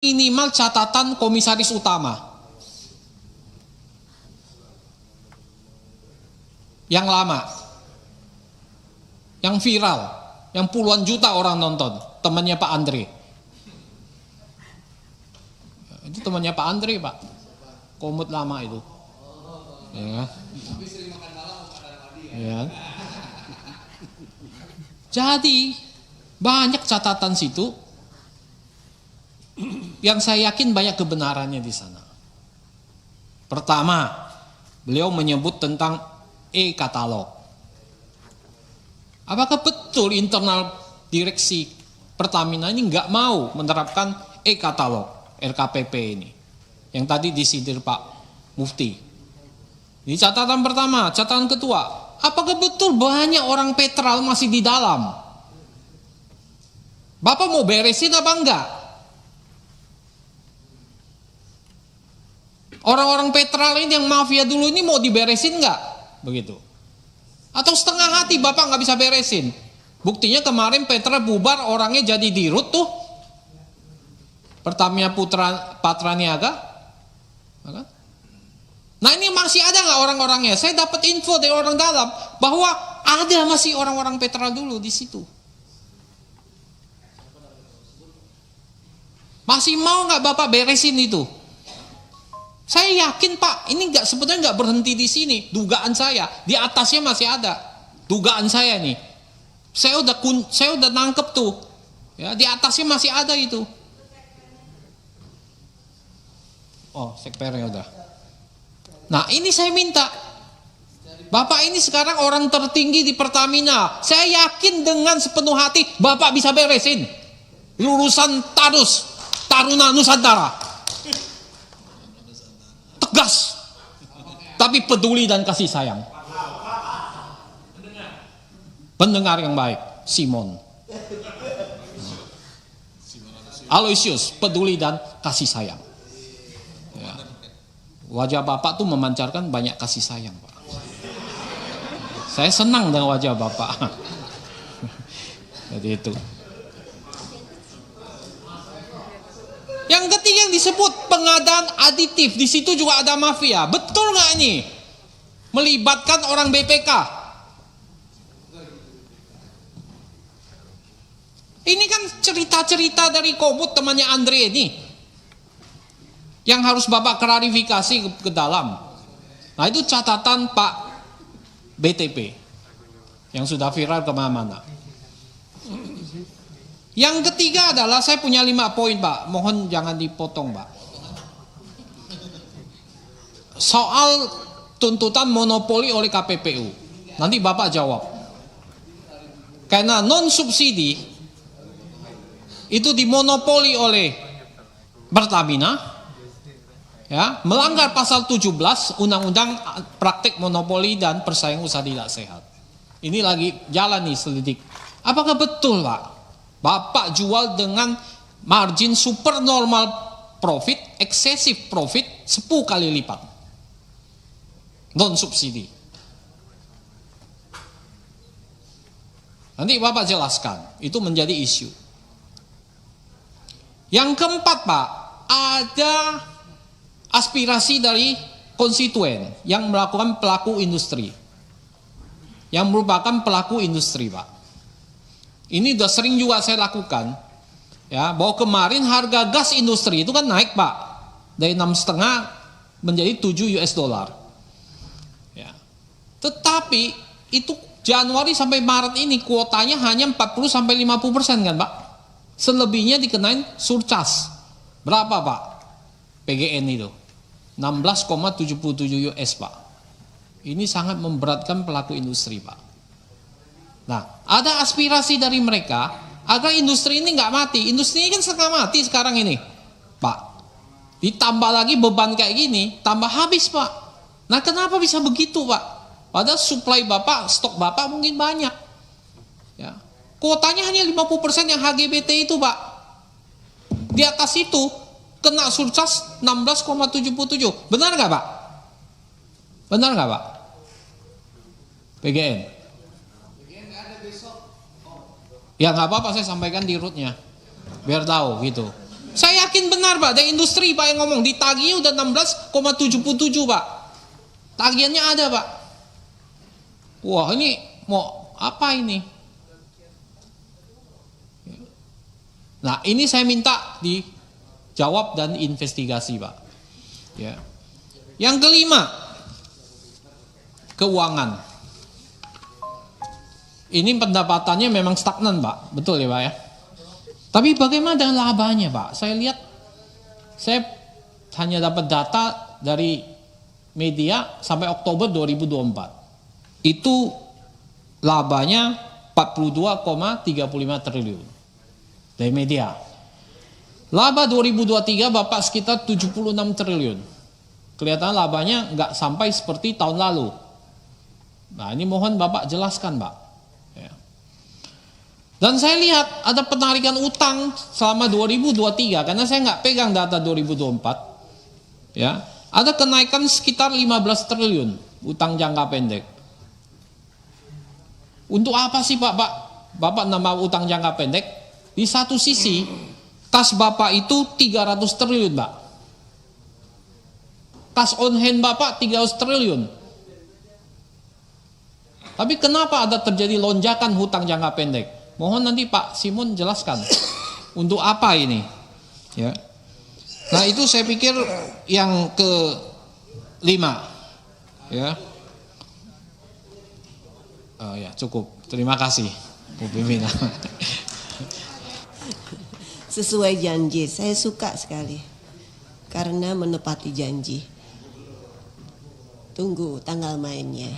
minimal catatan komisaris utama yang lama, yang viral, yang puluhan juta orang nonton, temannya Pak Andre. Itu temannya Pak Andre, Pak. Komut lama itu. Ya. Ya. Jadi banyak catatan situ yang saya yakin banyak kebenarannya di sana. Pertama, beliau menyebut tentang e-katalog. Apakah betul internal direksi Pertamina ini nggak mau menerapkan e-katalog RKPP ini? Yang tadi disindir Pak Mufti. Ini catatan pertama. Catatan kedua, apakah betul banyak orang Petral masih di dalam? Bapak mau beresin apa enggak? Orang-orang Petral ini yang mafia dulu ini mau diberesin enggak? Begitu. Atau setengah hati Bapak nggak bisa beresin? Buktinya kemarin Petra bubar, orangnya jadi dirut tuh. Pertamina Patraniaga. Nah ini masih ada nggak orang-orangnya? Saya dapat info dari orang dalam bahwa ada masih orang-orang Petral dulu di situ. Masih mau nggak Bapak beresin itu? Saya yakin Pak, ini sebetulnya nggak berhenti di sini. Dugaan saya di atasnya masih ada. Dugaan saya nih, saya udah nangkep tuh. Ya, di atasnya masih ada itu. Oh, sekpernya udah. Nah, ini saya minta. Bapak ini sekarang orang tertinggi di Pertamina. Saya yakin dengan sepenuh hati Bapak bisa beresin. Lulusan Taruna Nusantara. Tegas, tapi peduli dan kasih sayang. Pendengar yang baik, Simon Aloysius, peduli dan kasih sayang. Ya. Wajah Bapak tuh memancarkan banyak kasih sayang, Pak. Saya senang dengan wajah Bapak. Jadi itu. Yang ketiga yang disebut pengadaan aditif, di situ juga ada mafia. Betul nggak ini? Melibatkan orang BPK. Ini kan cerita-cerita dari Komut temannya Andre ini, yang harus Bapak klarifikasi ke dalam. Nah itu catatan Pak BTP yang sudah viral kemana-mana. Yang ketiga adalah saya punya 5 poin Pak, mohon jangan dipotong Pak. Soal tuntutan monopoli oleh KPPU, nanti Bapak jawab. Karena non subsidi itu dimonopoli oleh Pertamina, ya, melanggar pasal 17 Undang-Undang Praktek Monopoli dan Persaingan Usaha Tidak Sehat. Ini lagi jalan nih selidik. Apakah betul Pak? Bapak jual dengan margin super normal profit, excessive profit 10 kali lipat. Non subsidi. Nanti Bapak jelaskan, itu menjadi isu. Yang keempat Pak, ada aspirasi dari konstituen yang melakukan pelaku industri. Yang merupakan pelaku industri Pak. Ini udah sering juga saya lakukan, ya, bahwa kemarin harga gas industri itu kan naik Pak, dari 6,5 menjadi 7 US dollar. Ya. Tetapi itu Januari sampai Maret ini kuotanya hanya 40-50% kan Pak, selebihnya dikenain surcharge. Berapa Pak? PGN itu 16,77 US Pak. Ini sangat memberatkan pelaku industri Pak. Nah, ada aspirasi dari mereka agar industri ini nggak mati. Industri ini kan setengah mati sekarang ini, Pak. Ditambah lagi beban kayak gini, tambah habis Pak. Nah, kenapa bisa begitu Pak? Padahal supply Bapak, stok Bapak mungkin banyak. Ya. Kuotanya hanya 50% yang HGBT itu Pak. Di atas itu kena surcharge 16,77. Benar nggak Pak? Benar nggak Pak? PGN. Ya nggak apa-apa, saya sampaikan di rootnya biar tahu gitu. Saya yakin benar Pak, dari industri Pak yang ngomong ditagih udah 16,77 Pak. Tagihannya ada Pak. Wah ini mau apa ini? Nah ini saya minta dijawab dan investigasi Pak. Ya. Yang kelima, keuangan. Ini pendapatannya memang stagnan Pak, betul ya Pak ya. Tapi bagaimana dengan labanya Pak? Saya lihat, saya hanya dapat data dari media sampai Oktober 2024. Itu labanya 42,35 triliun dari media. Laba 2023 Bapak sekitar 76 triliun. Kelihatan labanya nggak sampai seperti tahun lalu. Nah ini mohon Bapak jelaskan Pak. Ya. Dan saya lihat ada penarikan utang selama 2023 karena saya nggak pegang data 2024. Ya, ada kenaikan sekitar 15 triliun utang jangka pendek. Untuk apa sih Pak? Bapak nambah utang jangka pendek? Di satu sisi kas Bapak itu 300 triliun Pak. Kas on hand Bapak 300 triliun. Tapi kenapa ada terjadi lonjakan hutang jangka pendek? Mohon nanti Pak Simon jelaskan. Untuk apa ini? Ya. Nah itu saya pikir yang kelima. Ya. Oh ya cukup. Terima kasih Bu Pimpinan. Sesuai janji, saya suka sekali. Karena menepati janji. Tunggu tanggal mainnya.